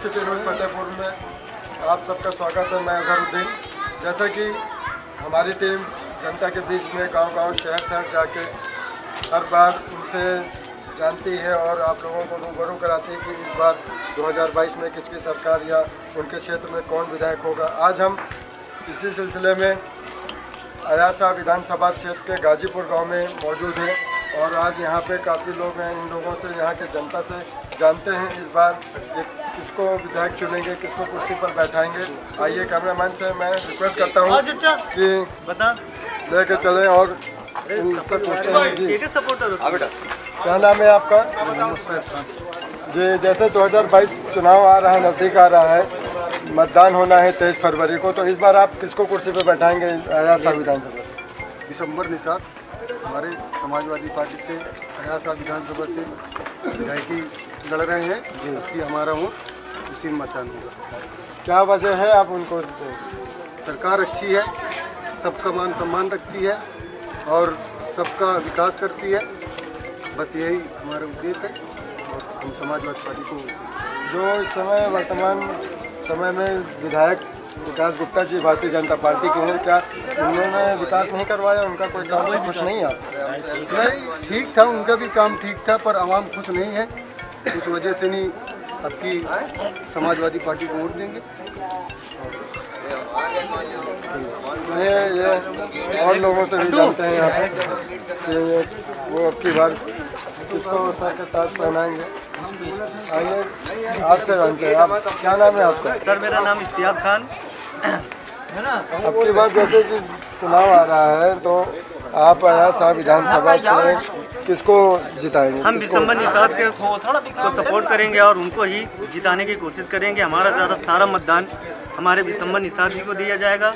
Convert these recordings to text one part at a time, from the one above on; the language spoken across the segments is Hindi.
सिटी न्यूज़ फतेहपुर में आप सबका स्वागत है। मैं अजहरुद्दीन। जैसा कि हमारी टीम जनता के बीच में गांव-गांव, शहर-शहर जाके हर बार उनसे जानती है और आप लोगों को रूबरू कराती है कि इस बार 2022 में किसकी सरकार या उनके क्षेत्र में कौन विधायक होगा। आज हम इसी सिलसिले में अयासा विधानसभा क्षेत्र के गाजीपुर गांव में मौजूद हैं और आज यहाँ पे काफ़ी लोग हैं। इन लोगों से, यहाँ के जनता से जानते हैं इस बार ये किसको विधायक चुनेंगे, किसको कुर्सी पर बैठाएंगे। आइए कैमरामैन से मैं रिक्वेस्ट करता हूँ कि बता लेके चलें और इनसे पूछते हैं जी क्या नाम है आपका? जी, जैसे 2022 चुनाव आ रहा है, नज़दीक आ रहा है, मतदान होना है 23 फरवरी को, तो इस बार आप किसको कुर्सी पर बैठाएंगे अयासा विधानसभा? दिसंबर निषाद हमारे समाजवादी पार्टी से अयासा विधानसभा से विधायकी लड़ रहे हैं कि हमारा वोट उसी में मतदान होगा। क्या वजह है आप उनको? सरकार अच्छी है, सबका मान सम्मान रखती है और सबका विकास करती है, बस यही हमारा उद्देश्य है। और हम समाजवादी पार्टी को जो इस समय वर्तमान समय में विधायक विकास गुप्ता जी भारतीय जनता पार्टी के हैं, क्या उन्होंने विकास नहीं करवाया? उनका कोई काम खुश नहीं है? नहीं, ठीक था, उनका भी काम ठीक था, पर आवाम खुश नहीं है। उस वजह से नहीं आपकी समाजवादी पार्टी को वोट देंगे। ये और लोगों से भी जानते हैं यहाँ पे कि वो अब की बार किसको सर के ताज पहनाएंगे। आइए आपसे जानते हैं, आप क्या नाम है आपका? सर मेरा नाम इश्तियाक खान है ना। अब की बार जैसे कि चुनाव आ रहा है तो आप अयासा विधानसभा से किसको जिताएंगे? हम दिसंबर निषाद को सपोर्ट करेंगे और उनको ही जिताने की कोशिश करेंगे। हमारा सारा मतदान हमारे दिसंबर निषाद जी को दिया जाएगा।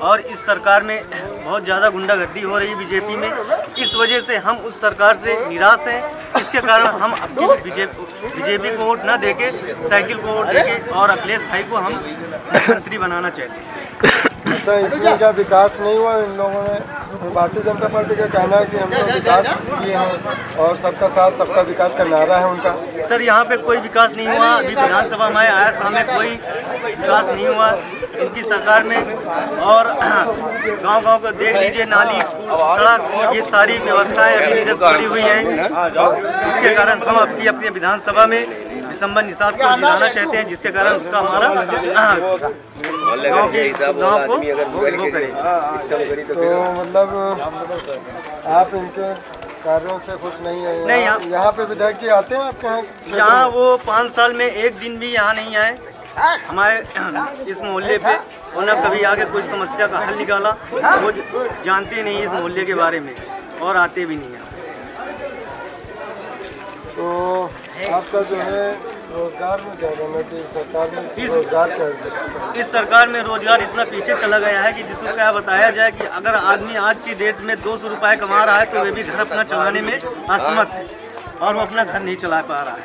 और इस सरकार में बहुत ज़्यादा गुंडागर्दी हो रही है बीजेपी में, इस वजह से हम उस सरकार से निराश हैं। इसके कारण हम अपनी बीजेपी को वोट न देके साइकिल को वोट देके और अखिलेश भाई को हम मुख्यमंत्री बनाना चाहते हैं। अच्छा, इसमें क्या विकास नहीं हुआ इन लोगों ने? भारतीय जनता पार्टी का कहना है कि हम लोग विकास किए हैं और सबका साथ सबका विकास का नारा है उनका। सर यहाँ पे कोई विकास नहीं हुआ। अभी विधानसभा में आया, सामने कोई विकास नहीं हुआ इनकी सरकार में। और गांव-गांव को देख लीजिए, नाली, सड़क, ये सारी व्यवस्थाएं अभी निरस्त पड़ी हुई हैं। इसके कारण हम अपनी विधानसभा में दिसंबर निषाद को जिताना चाहते हैं, जिसके कारण उसका हमारा गाँव को वो करें। तो मतलब आप इनके कार्यों से खुश नहीं है? नहीं, यहाँ पे विधायक जी आते हैं आपके यहाँ? यहाँ वो 5 साल में एक दिन भी यहाँ नहीं आए हमारे इस मोहल्ले पे। उन्होंने कभी आके कोई समस्या का हल निकाला? वो जानते नहीं इस मोहल्ले के बारे में और आते भी नहीं हैं। तो आपका जो है रोजगार में क्या कहना है कि सरकार में रोजगार क्या? इस सरकार में रोजगार इतना पीछे चला गया है कि जिसको क्या बताया जाए कि अगर आदमी आज की डेट में 200 रुपये कमा रहा है तो वे भी घर अपना चलाने में असमर्थ है और वो अपना घर नहीं चला पा रहा है।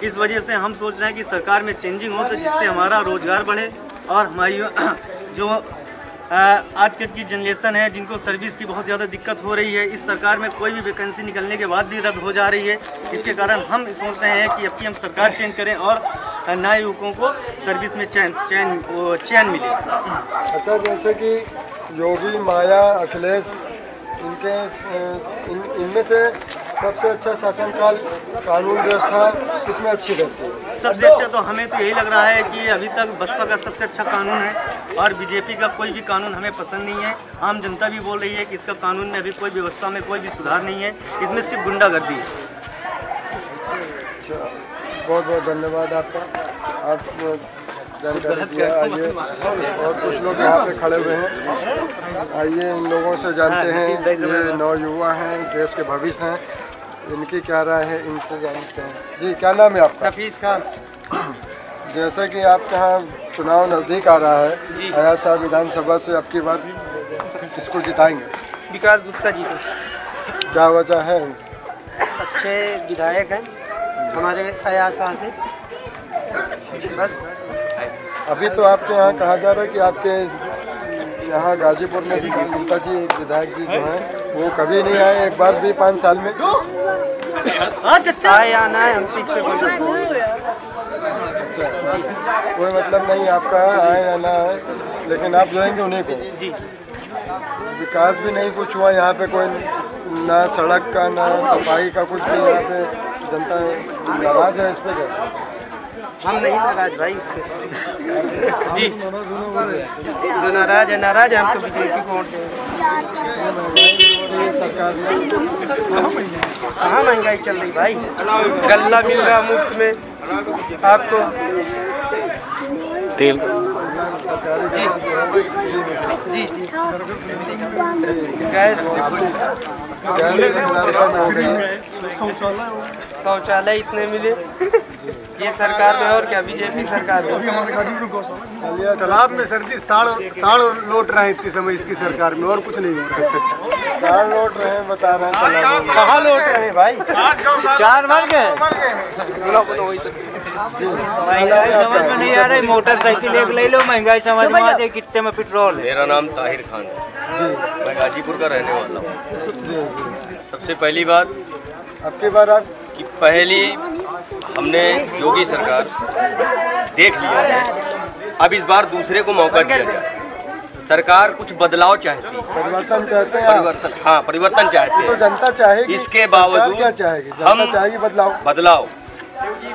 इस वजह से हम सोच रहे हैं कि सरकार में चेंजिंग हो तो जिससे हमारा रोजगार बढ़े और हमारी जो आज की जनरेशन है जिनको सर्विस की बहुत ज़्यादा दिक्कत हो रही है, इस सरकार में कोई भी वैकेंसी निकलने के बाद भी रद्द हो जा रही है। इसके कारण हम सोच रहे हैं कि अब की हम सरकार चेंज करें और नए युवकों को सर्विस में चैन मिले। अच्छा, जैसे कि योगी, माया, अखिलेश, इनके इनमें से सबसे अच्छा शासनकाल, कानून व्यवस्था किसमें अच्छी रहती है? सबसे अच्छा तो हमें तो यही लग रहा है कि अभी तक बसपा का सबसे अच्छा कानून है और बीजेपी का कोई भी कानून हमें पसंद नहीं है। आम जनता भी बोल रही है कि इसका कानून में अभी कोई व्यवस्था में कोई भी सुधार नहीं है, इसमें सिर्फ गुंडागर्दी है। अच्छा, बहुत बहुत धन्यवाद आपका। आप जानकारी दिया। आइए और कुछ लोग यहाँ पे खड़े हुए हैं, आइए इन लोगों से जानते हैं। ये नौयुवा हैं, देश के भविष्य हैं, इनकी क्या राय है इनसे जानते हैं। जी, क्या नाम है आपका? हफीज खान। जैसे कि आपके यहाँ चुनाव नज़दीक आ रहा है, अयासा विधानसभा से अब की बार किसको जिताएंगे? विकास गुप्ता जी को। क्या वजह है? अच्छे विधायक हैं हमारे अयासा से, बस। अभी तो आपके यहाँ कहा जा रहा है कि आपके यहाँ गाजीपुर में गुप्ता जी विधायक जी जो हैं वो कभी नहीं आए एक बार भी 5 साल में। आना है हमसे, इससे है, कोई मतलब नहीं आपका आए या ना आए, लेकिन आप जोएंगे उन्हीं को जी। विकास भी नहीं कुछ हुआ यहाँ पे, कोई ना सड़क का ना सफाई का कुछ भी। यहाँ पे जनता नाराज है इस पे। हम नहीं नाराज भाई उससे जी, जो नाराज है हमको बीजेपी को वोट देंगे। सरकार में कहाँ महंगाई चल रही भाई, गल्ला मिल रहा मुफ्त में आपको, तेल जी जी जी, गैस शौचालय इतने मिले ये सरकार में, और क्या बीजेपी सरकार में। तालाब में सर्दी साढ़ लौट रहे हैं इतने समय इसकी सरकार में, और कुछ नहीं हो रहा। साढ़ लौट रहे हैं, बता रहे हैं कहाँ लौट रहे हैं भाई, 4 मर गए। महंगाई समझ में नहीं आ रही, मोटरसाइकिल एक ले लो महंगाई समझ में आ जाए, कितने में पेट्रोल है। मेरा नाम ताहिर खान है, मैं गाजीपुर का रहने वाला हूँ। सबसे पहली बात आपकी बार आप कि पहली हमने योगी सरकार देख लिया है, अब इस बार दूसरे को मौका दिया जाए। सरकार कुछ बदलाव चाहती है, परिवर्तन चाहते हैं, परिवर्तन, हाँ परिवर्तन चाहते तो हैं, जनता चाहेगी। इसके बावजूद क्या चाहेगी? हम चाहेगी बदलाव।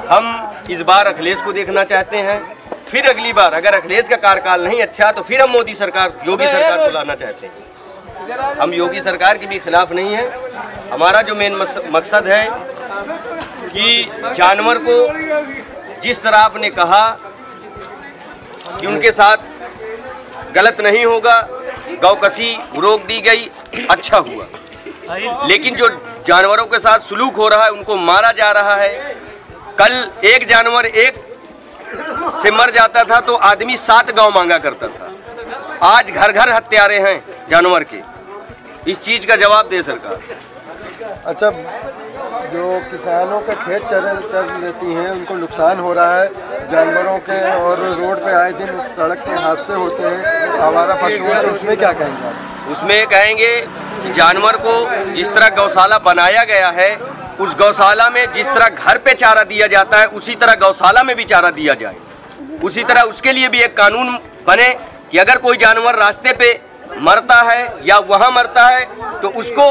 हम इस बार अखिलेश को देखना चाहते हैं, फिर अगली बार अगर अखिलेश का कार्यकाल नहीं अच्छा तो फिर हम मोदी सरकार, योगी सरकार को लाना चाहते हैं। हम योगी सरकार के भी खिलाफ नहीं है। हमारा जो मेन मकसद है कि जानवर को जिस तरह आपने कहा कि उनके साथ गलत नहीं होगा, गौकसी रोक दी गई, अच्छा हुआ, लेकिन जो जानवरों के साथ सुलूक हो रहा है, उनको मारा जा रहा है। कल एक जानवर एक से मर जाता था तो आदमी 7 गांव मांगा करता था। आज घर घर हत्यारे हैं जानवर के। इस चीज का जवाब दे सरकार। अच्छा, जो किसानों के खेत चर लेती हैं उनको नुकसान हो रहा है जानवरों के, और रोड पे आए दिन सड़क के हादसे होते हैं आवारा पशुओं से, उसमें क्या कहेंगे आप? उसमें कहेंगे कि जानवर को जिस तरह गौशाला बनाया गया है, उस गौशाला में जिस तरह घर पे चारा दिया जाता है उसी तरह गौशाला में भी चारा दिया जाए। उसी तरह उसके लिए भी एक कानून बने कि अगर कोई जानवर रास्ते पे मरता है या वहाँ मरता है तो उसको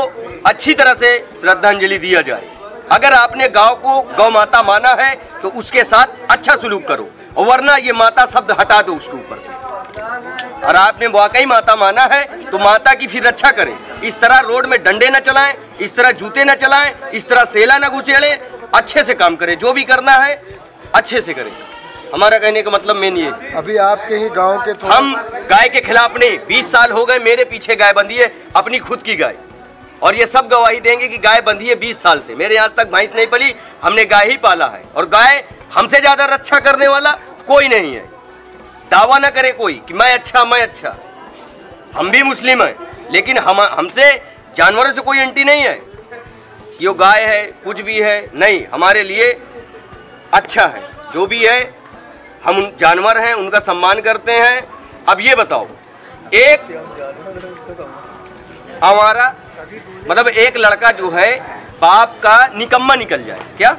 अच्छी तरह से श्रद्धांजलि दिया जाए। अगर आपने गांव को गौ माता माना है तो उसके साथ अच्छा सलूक करो, और वरना ये माता शब्द हटा दो उसके ऊपर से। और आपने वाकई माता माना है तो माता की फिर रक्षा करें। इस तरह रोड में डंडे न चलाएं, इस तरह जूते न चलाएं, इस तरह सेला न घुसेड़े, अच्छे से काम करें, जो भी करना है अच्छे से करें। हमारा कहने का मतलब मेन ये। अभी आपके ही गांव के हम गाय के खिलाफ नहीं, 20 साल हो गए मेरे पीछे गाय बंधी है, अपनी खुद की गाय, और ये सब गवाही देंगे कि गाय बंधी है 20 साल से। मेरे आज तक भैंस नहीं पली, हमने गाय ही पाला है, और गाय हमसे ज्यादा रक्षा करने वाला कोई नहीं है। दावा न करे कोई कि मैं अच्छा। हम भी मुस्लिम हैं, लेकिन हमसे जानवरों से कोई एंटी नहीं है कि वो गाय है कुछ भी है, नहीं, हमारे लिए अच्छा है जो भी है। हम उन जानवर हैं, उनका सम्मान करते हैं। अब ये बताओ, एक हमारा मतलब एक लड़का जो है बाप का निकम्मा निकल जाए, क्या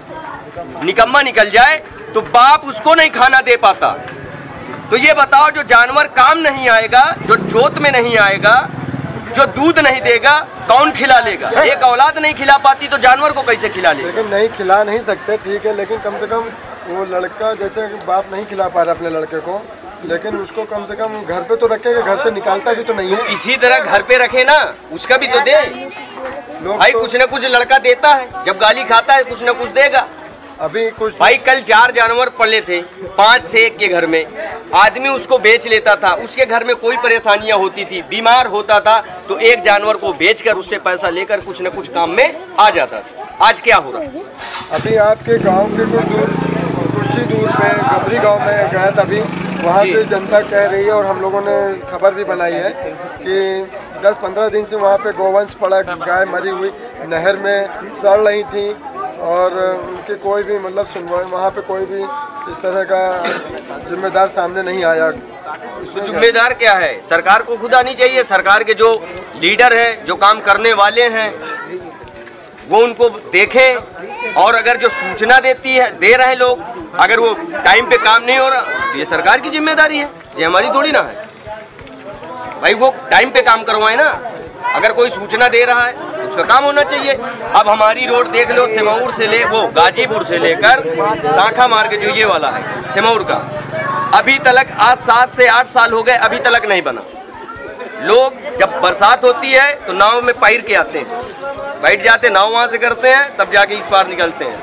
निकम्मा निकल जाए तो बाप उसको नहीं खाना दे पाता, तो ये बताओ जो जानवर काम नहीं आएगा, जो जोत में नहीं आएगा, जो दूध नहीं देगा, कौन खिला लेगा? एक औलाद नहीं खिला पाती तो जानवर को कैसे खिला लेगा? लेकिन नहीं खिला नहीं सकते, ठीक है, लेकिन कम से कम वो लड़का, जैसे बाप नहीं खिला पा रहा अपने लड़के को, लेकिन उसको कम से कम घर पे तो रखेगा, घर से निकालता भी तो नहीं है। इसी तरह घर पे रखे ना, उसका भी तो दे भाई, कुछ न कुछ लड़का देता है, जब गाली खाता है कुछ न कुछ देगा। अभी कुछ भाई कल 4 जानवर पले थे, 5 थे एक के घर में, आदमी उसको बेच लेता था, उसके घर में कोई परेशानियां होती थी, बीमार होता था तो एक जानवर को बेचकर उससे पैसा लेकर कुछ न कुछ काम में आ जाता था। आज क्या हो रहा है? अभी आपके गांव के कुछ ही दूर पे गबरी गांव में गए, तभी वहाँ से जनता कह रही है, और हम लोगों ने खबर भी बनाई है कि 10-15 दिन से वहाँ पे गोवंश पड़ा, गाय मरी हुई नहर में सड़ रही थी, और उनके कोई भी मतलब सुनवाई, वहाँ पे कोई भी इस तरह का जिम्मेदार सामने नहीं आया। तो जिम्मेदार क्या है? सरकार को खुद आनी चाहिए। सरकार के जो लीडर है, जो काम करने वाले हैं, वो उनको देखें और अगर जो सूचना दे रहे लोग, अगर वो टाइम पे काम नहीं हो रहा तो ये सरकार की जिम्मेदारी है, ये हमारी थोड़ी ना है भाई। वो टाइम पे काम करवाए ना, अगर कोई सूचना दे रहा है तो उसका काम होना चाहिए। अब हमारी रोड देख लो, सिमौर से ले वो गाजीपुर से लेकर शाखा मार्ग जो ये वाला है सिमौर का, अभी तक आज 7 से 8 साल हो गए, अभी तक नहीं बना। लोग जब बरसात होती है तो नाव में पैर के आते हैं, बैठ जाते, नाव वहाँ से करते हैं, तब जाके इस पार निकलते हैं।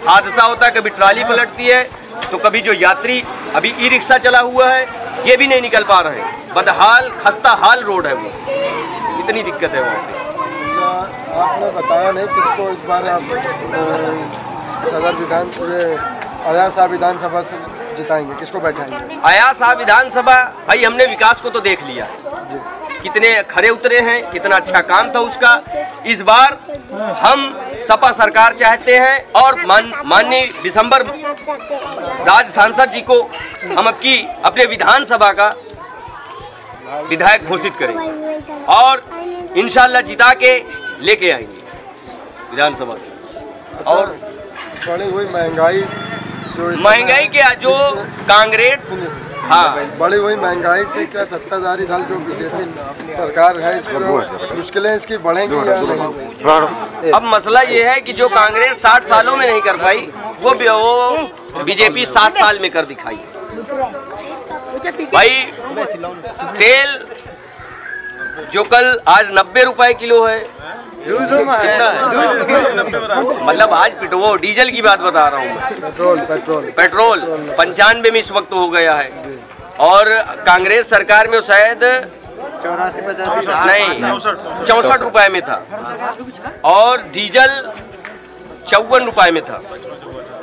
हादसा होता है, कभी ट्राली पलटती है तो कभी जो यात्री, अभी ई रिक्शा चला हुआ है ये भी नहीं निकल पा रहे हैं। बदहाल खस्ता हाल रोड है वो, इतनी दिक्कत है वहाँ पे। आपने बताया नहीं किसको इस बार आप अयाज साहब विधानसभा से जिताएंगे, किसको बैठाएंगे? अयाज साहब विधानसभा, भाई हमने विकास को तो देख लिया, कितने खरे उतरे हैं, कितना अच्छा काम था उसका। इस बार हम सपा सरकार चाहते हैं और माननीय दिसंबर राज्य सांसद जी को हम अपने विधानसभा का विधायक घोषित करेंगे और इंशाल्लाह जिता के लेके आएंगे विधानसभा से। और बड़ी हुई महंगाई क्या जो कांग्रेस, हाँ बड़ी हुई महंगाई से क्या सत्ताधारी दल जो बीजेपी सरकार है, इसको मुश्किलें इसकी बढ़ेंगी या नहीं? अब मसला ये है कि जो कांग्रेस 60 सालों में नहीं कर पाई वो बीजेपी 7 साल में कर दिखाई। भाई तेल जो कल आज 90 रुपए किलो है, कितना है? मतलब आज पेट्रोल डीजल की बात बता रहा हूँ, पेट्रोल 95 में इस वक्त हो गया है। और कांग्रेस सरकार में शायद 64 रुपए में था और डीजल 54 रुपए में था,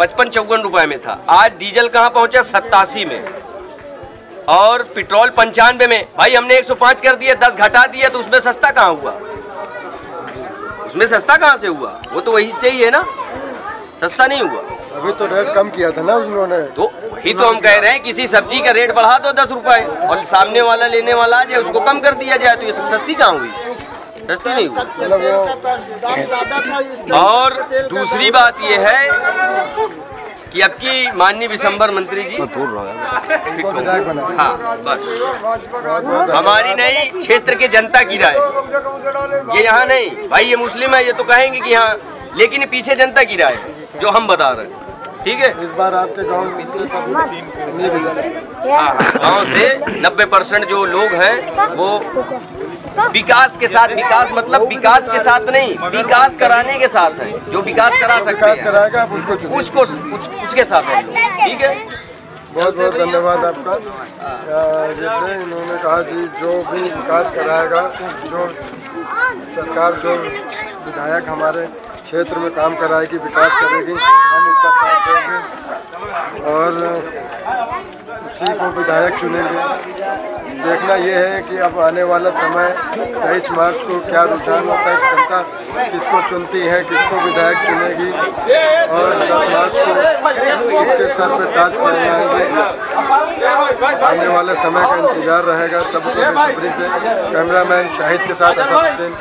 55-54 रुपए में था। आज डीजल कहाँ पहुँचा? 87 में और पेट्रोल 95 में। भाई हमने 105 कर दिया, 10 घटा दिया, तो उसमें सस्ता कहाँ हुआ? उसमें सस्ता कहाँ से हुआ? वो तो वही से ही है ना, सस्ता नहीं हुआ। अभी तो रेट कम किया था ना उन्होंने, तो ही तो हम कह रहे हैं किसी सब्जी का रेट बढ़ा दो 10 रुपए और सामने वाला लेने वाला आ जाए उसको कम कर दिया जाए, तो ये सस्ती कहाँ हुई? सस्ती नहीं हुई। और दूसरी बात ये है कि अब की माननीय दिसंबर मंत्री जी, हाँ बस हमारी नहीं, क्षेत्र के जनता की राय, ये यहाँ नहीं भाई, ये मुस्लिम है ये तो कहेंगे कि हाँ, लेकिन पीछे जनता की राय है जो हम बता रहे हैं। ठीक है, इस बार आपके गांव में गाँव से 90% जो लोग हैं वो विकास के साथ, विकास मतलब विकास के साथ नहीं, विकास कराने के साथ है, जो विकास करा सकते हैं कराएगा उसके साथ है लोग। ठीक है, बहुत बहुत धन्यवाद आपका। जैसे इन्होंने कहा जी जो भी विकास कराएगा, जो सरकार जो विधायक हमारे क्षेत्र में काम कराएगी, विकास करेगी, हम उसका साथ देंगे और उसी को विधायक चुनेंगे। देखना ये है कि अब आने वाला समय 23 मार्च को क्या रुझान होता है, जनता किसको चुनती है, किसको विधायक चुनेगी और 10 मार्च को इसके सर पे ताज पहनाएंगे। आने वाले समय का इंतजार रहेगा सबको बेसब्री से। कैमरामैन शाहिद के साथ असदुद्दीन।